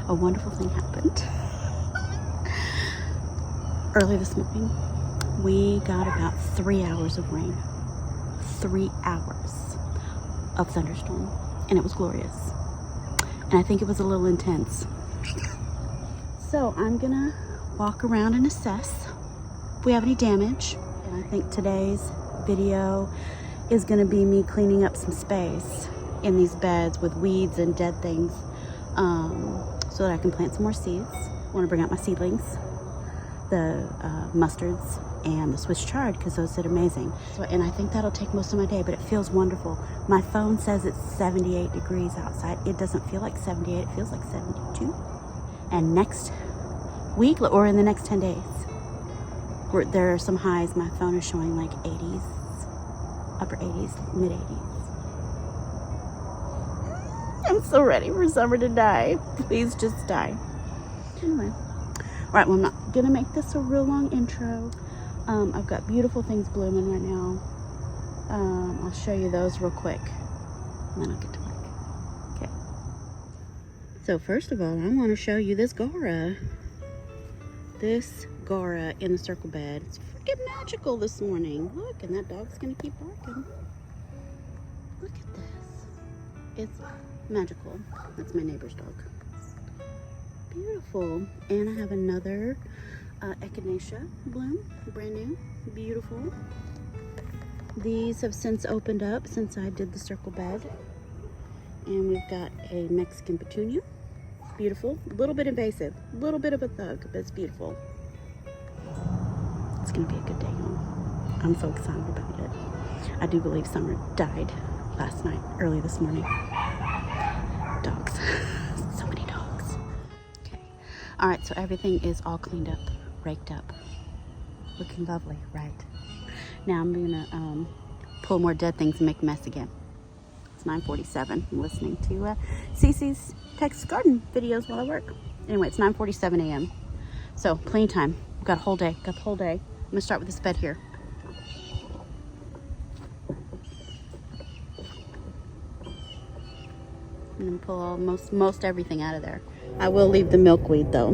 a wonderful thing happened. Early this morning, we got about 3 hours of rain. 3 hours of thunderstorm, and it was glorious. And I think it was a little intense. So I'm gonna walk around and assess if we have any damage. And I think today's video is gonna be me cleaning up some space in these beds with weeds and dead things, so that I can plant some more seeds. I wanna bring out my seedlings, the mustards and the Swiss chard, because those did amazing. So, and I think that'll take most of my day, but it feels wonderful. My phone says it's 78 degrees outside. It doesn't feel like 78, it feels like 72. And next week, or in the next 10 days, there are some highs. My phone is showing like 80s, upper 80s, mid 80s. I'm so ready for summer to die. Please just die. Anyway. All right, well, I'm not gonna make this a real long intro. I've got beautiful things blooming right now. I'll show you those real quick, and then I'll get to work. Okay. So first of all, I want to show you this Gara. This Gara in the circle bed. It's freaking magical this morning. Look, and that dog's gonna keep barking. Look at this. It's magical. That's my neighbor's dog. Beautiful. And I have another echinacea bloom, brand new, beautiful. These have since opened up since I did the circle bed. And we've got a Mexican petunia, beautiful, a little bit invasive, a little bit of a thug, but it's beautiful. It's gonna be a good day, y'all. I'm so excited about it. I do believe summer died last night, early this morning. Dogs. So many dogs. Okay. All right, so everything is all cleaned up, raked up. Looking lovely, right? Now I'm gonna pull more dead things and make a mess again. It's 9:47. I'm listening to Cece's Texas Garden videos while I work. Anyway, it's 9:47 a.m. So plenty of time. We've got a whole day. Got the whole day. I'm gonna start with this bed here. I'm gonna pull most everything out of there. I will leave the milkweed though,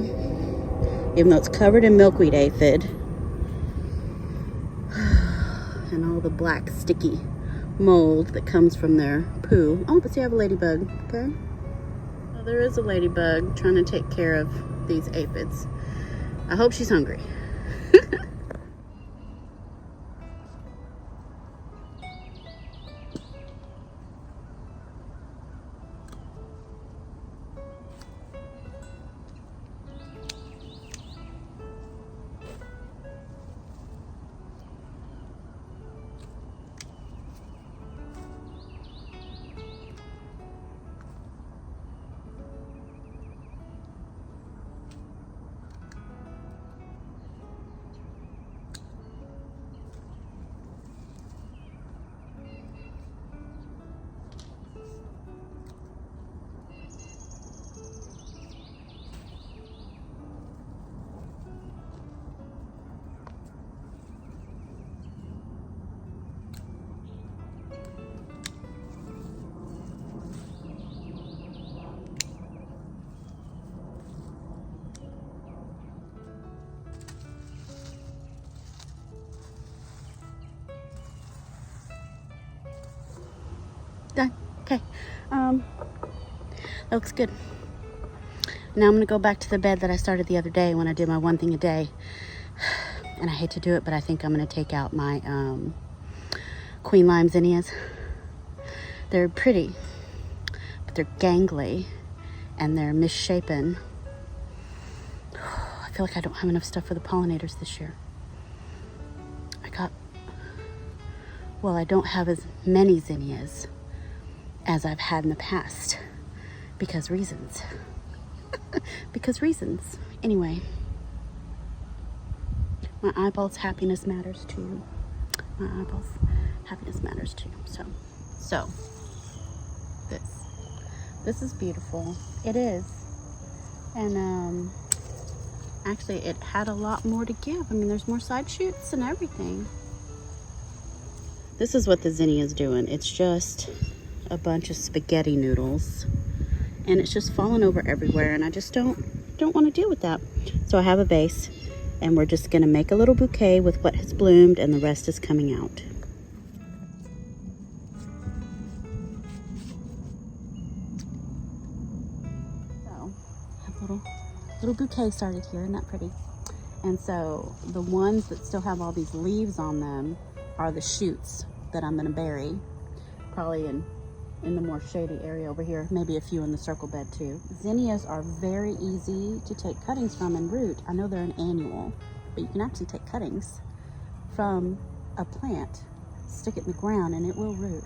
even though it's covered in milkweed aphid and all the black sticky mold that comes from their poo. Oh, but see, I have a ladybug. Okay, well, there is a ladybug trying to take care of these aphids. I hope she's hungry. Done. Okay. That looks good. Now I'm gonna go back to the bed that I started the other day when I did my one thing a day. And I hate to do it, but I think I'm gonna take out my queen lime zinnias. They're pretty, but they're gangly and they're misshapen. I feel like I don't have enough stuff for the pollinators this year. I don't have as many zinnias as I've had in the past because reasons. Because reasons. Anyway, my eyeballs' happiness matters too. My eyeballs' happiness matters too. So this is beautiful. It is. And actually it had a lot more to give. I mean, there's more side shoots and everything. This is what the zinnia is doing. It's just a bunch of spaghetti noodles and it's just fallen over everywhere, and I just don't want to deal with that. So I have a vase, and we're just gonna make a little bouquet with what has bloomed, and the rest is coming out. So I have a little bouquet started here. Isn't that pretty? And so the ones that still have all these leaves on them are the shoots that I'm gonna bury, probably in the more shady area over here, maybe a few in the circle bed too. Zinnias are very easy to take cuttings from and root. I know they're an annual, but you can actually take cuttings from a plant, stick it in the ground, and it will root.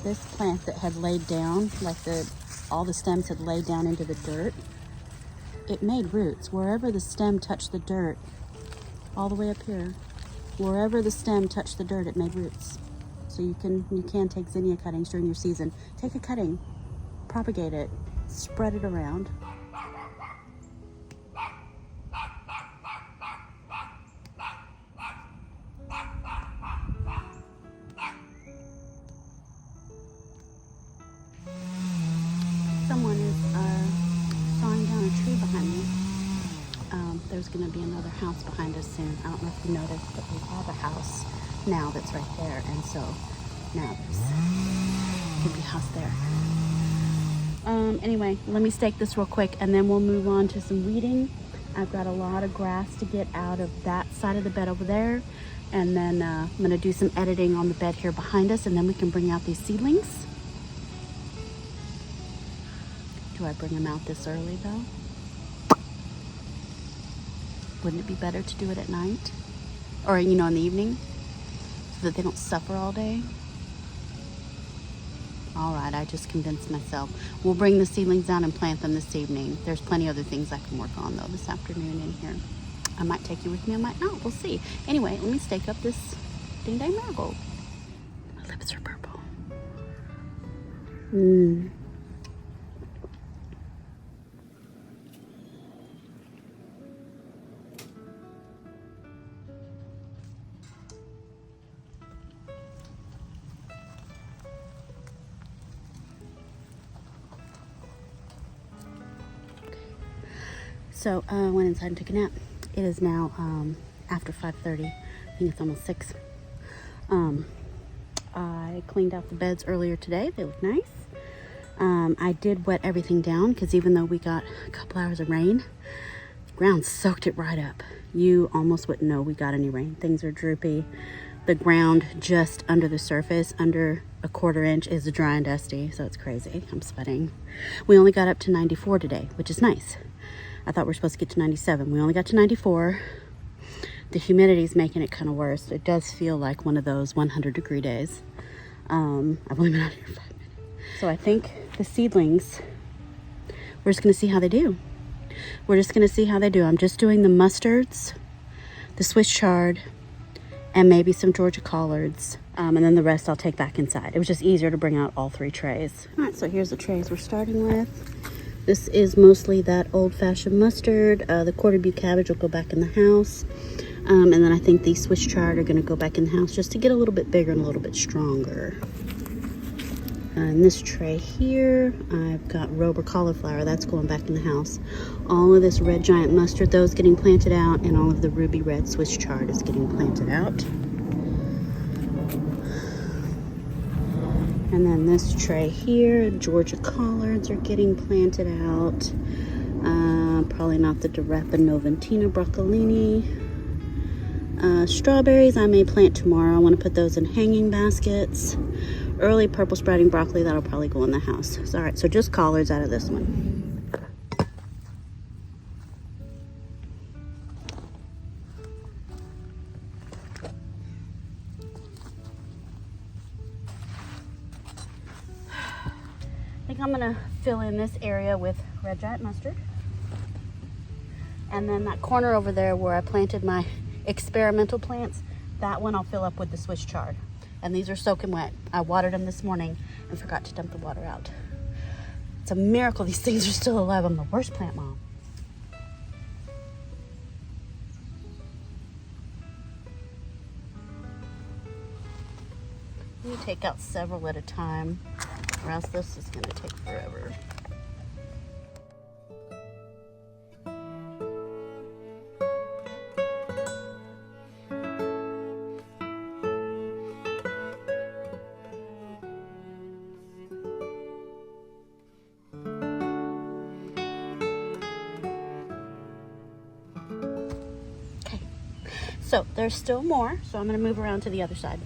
This plant that had laid down, like all the stems had laid down into the dirt, it made roots. Wherever the stem touched the dirt, all the way up here, wherever the stem touched the dirt, it made roots. So you can take zinnia cuttings during your season. Take a cutting, propagate it, spread it around. Someone is sawing down a tree behind me. There's going to be another house behind us soon. I don't know if you noticed, but we have a house now that's right there, and so now there's going to be a house there. Anyway, let me stake this real quick, and then we'll move on to some weeding. I've got a lot of grass to get out of that side of the bed over there, and then I'm going to do some editing on the bed here behind us, and then we can bring out these seedlings. Do I bring them out this early though? Wouldn't it be better to do it at night? Or, in the evening? So that they don't suffer all day? All right, I just convinced myself. We'll bring the seedlings down and plant them this evening. There's plenty of other things I can work on though this afternoon in here. I might take you with me, I might not, we'll see. Anyway, let me stake up this ding dang marigold. My lips are purple. So I went inside and took a nap. It is now after 5:30. I think it's almost 6. I cleaned out the beds earlier today. They look nice. I did wet everything down because even though we got a couple hours of rain, the ground soaked it right up. You almost wouldn't know we got any rain. Things are droopy. The ground just under the surface, under a 1/4 inch, is dry and dusty, so it's crazy. I'm sweating. We only got up to 94 today, which is nice. I thought we were supposed to get to 97. We only got to 94. The humidity's making it kind of worse. It does feel like one of those 100-degree days. I've only been out here 5 minutes. So I think the seedlings, we're just going to see how they do. We're just going to see how they do. I'm just doing the mustards, the Swiss chard, and maybe some Georgia collards. And then the rest I'll take back inside. It was just easier to bring out all 3 trays. All right, so here's the trays we're starting with. This is mostly that old-fashioned mustard. The quarter beet cabbage will go back in the house. And then I think these Swiss chard are going to go back in the house just to get a little bit bigger and a little bit stronger. In this tray here, I've got Rober cauliflower. That's going back in the house. All of this red giant mustard, though, is getting planted out, and all of the ruby red Swiss chard is getting planted out. And then this tray here, Georgia collards are getting planted out. Probably not the Direppa Noventina broccolini. Strawberries I may plant tomorrow. I want to put those in hanging baskets. Early purple sprouting broccoli, that'll probably go in the house. So, all right, so just collards out of this one. I think I'm gonna fill in this area with red giant mustard. And then that corner over there where I planted my experimental plants, that one I'll fill up with the Swiss chard. And these are soaking wet. I watered them this morning and forgot to dump the water out. It's a miracle these things are still alive. I'm the worst plant mom. You take out several at a time. or else this is gonna take forever. Okay, so there's still more, so I'm gonna move around to the other side.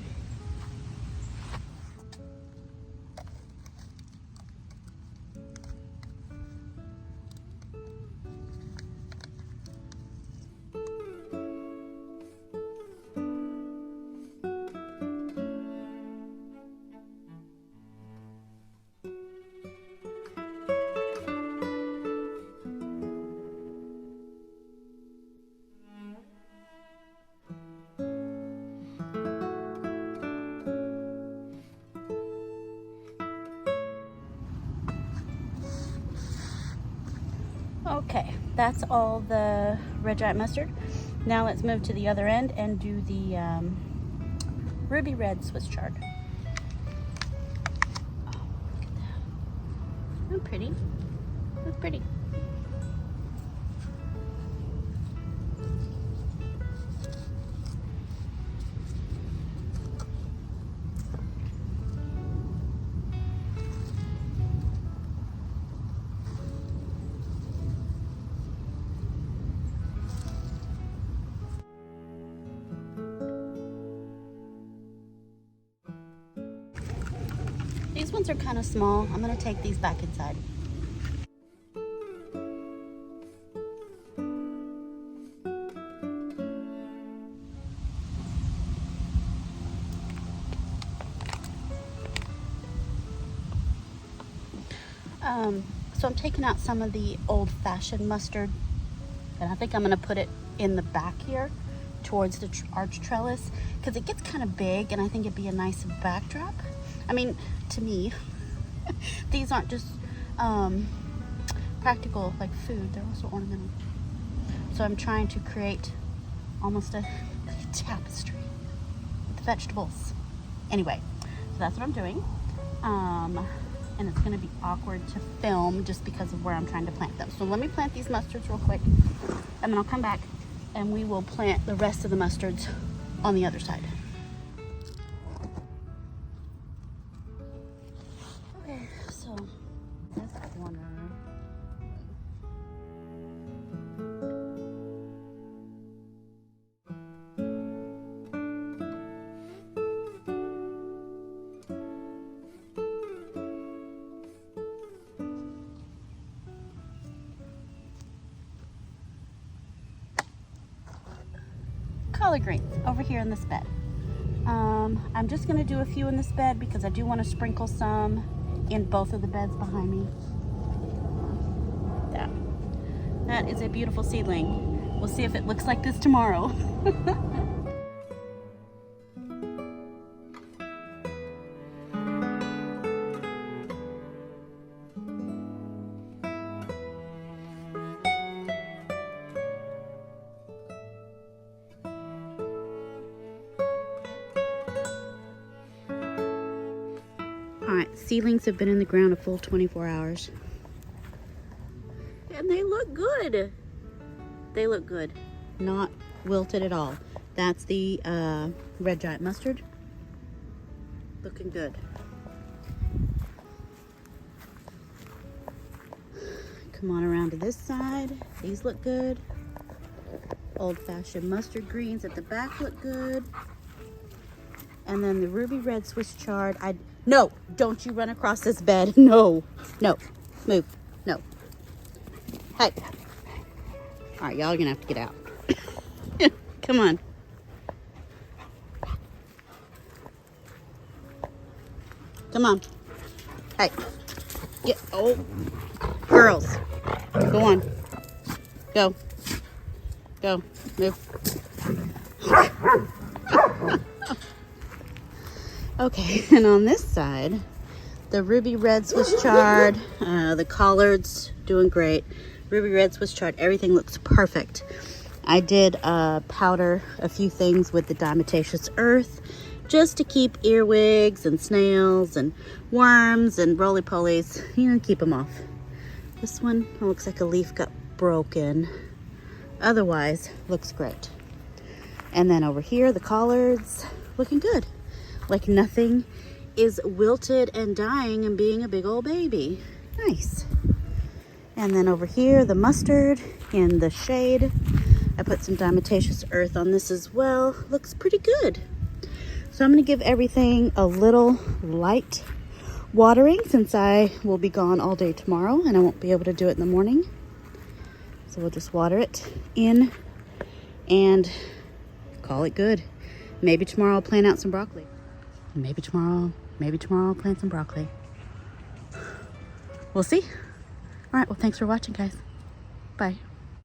Okay, that's all the red giant mustard. Now let's move to the other end and do the ruby red Swiss chard. Oh, look at that. Isn't that pretty? That's pretty. These ones are kind of small. I'm gonna take these back inside. So I'm taking out some of the old-fashioned mustard, and I think I'm gonna put it in the back here towards the arch trellis because it gets kind of big, and I think it'd be a nice backdrop. I mean, to me, these aren't just practical like food, they're also ornamental. So I'm trying to create almost a tapestry with vegetables. Anyway, so that's what I'm doing. And it's gonna be awkward to film just because of where I'm trying to plant them. So let me plant these mustards real quick, and then I'll come back and we will plant the rest of the mustards on the other side. Okay, so this corner. Collard greens over here in this bed. I'm just gonna do a few in this bed because I do want to sprinkle some in both of the beds behind me. That is a beautiful seedling. We'll see if it looks like this tomorrow. Alright, seedlings have been in the ground a full 24 hours. And they look good. They look good. Not wilted at all. That's the red giant mustard. Looking good. Come on around to this side. These look good. Old-fashioned mustard greens at the back look good. And then the ruby red Swiss chard. No, don't you run across this bed. No, no, move, no. Hey. All right, y'all are gonna have to get out. Come on. Come on. Hey, get, oh, girls, go on. Go, go, move. Okay, and on this side, the ruby red Swiss chard, the collards doing great. Ruby red Swiss chard, everything looks perfect. I did powder a few things with the diatomaceous earth just to keep earwigs and snails and worms and roly-polies, you know, keep them off. This one looks like a leaf got broken. Otherwise, looks great. And then over here, the collards, looking good. Like nothing is wilted and dying and being a big old baby. Nice. And then over here, the mustard in the shade. I put some diatomaceous earth on this as well. Looks pretty good. So I'm gonna give everything a little light watering since I will be gone all day tomorrow and I won't be able to do it in the morning. So we'll just water it in and call it good. Maybe tomorrow I'll plant out some broccoli. Maybe tomorrow I'll plant some broccoli. We'll see. All right, well, thanks for watching, guys. Bye.